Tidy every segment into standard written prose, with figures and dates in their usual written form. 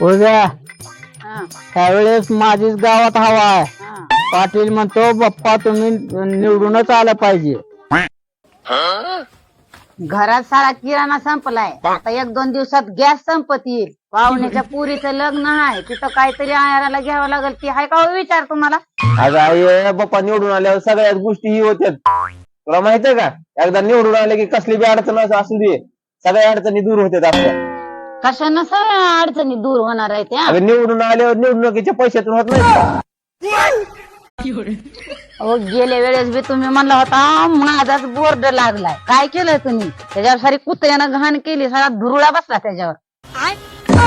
उद्या हा, त्यावेळेस माझीच गावात हवा आहे. हा. पाटील म्हणतो बाप्पा तुम्ही निवडूनच आलं पाहिजे. घरात सारा किराणा संपलाय. आता 1-2 दिवसात गॅस संपत येईल. पाहुण्याच्या पुरीचं लग्न आहे, तिथं काहीतरी आयाराला घ्यावं लागेल. ती आहे का हो विचार तुम्हाला? अगं आई बाप्पा निवडून आल्यावर सगळ्याच गोष्टी ही होत्यात. तुला माहितीये का एकदा निवडून आले की कसली बी अडचण असू दे सगळ्या अडचणी दूर होत्यात आपल्या. कशानं सगळ्या अडचणी दूर होणार आहे त्या? अगं निवडून आल्यावर निवडणुकीच्या पैशातून होत नाही का? अहो गेल्या वेळेस बी तुम्ही म्हणला होता माझाच बोर्ड लागलाय. काय केलं तुम्ही? त्याच्यावर सारी कुत्र्यानं घाण केली, सारा धुरुळा बसला त्याच्यावर.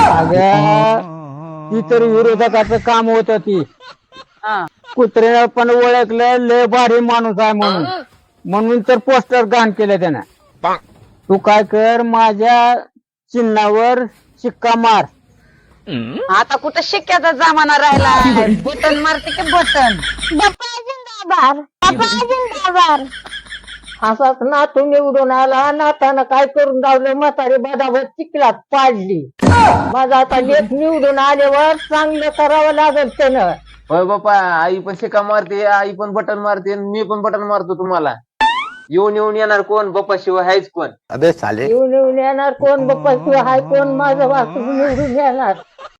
अगं ती तर विरोधकाचं काम होत ती. हा. कुत्र्यानं पण ओळखलं लय भारी माणूस आहे म्हणून. म्हणून तर पोस्टर घाण केलं त्यानं. तू काय कर माझ्या चिन्हावर शिक्का मार. आता कुठं शिक्क्याचा जमाना राहिला? बटन मारते की बटन. असाच नातू निवडून आला. नातानं काय करून लावलं म्हातारी बदाबद चिखलात पाडली. माझा आता लेख निवडून आल्यावर चांगलं करावं लागेल त्यानं. होय बाप्पा आई पण शिका मारते आई पण बटन मारते आणि मी पण बटन मारतो तुम्हाला. येऊन येऊन येणार कोण बाप्पा शिवाय हायच कोण. येऊन येऊन येणार कोण बाप्पा शिवाय हाय कोण माझं वासरू निवडून येणार.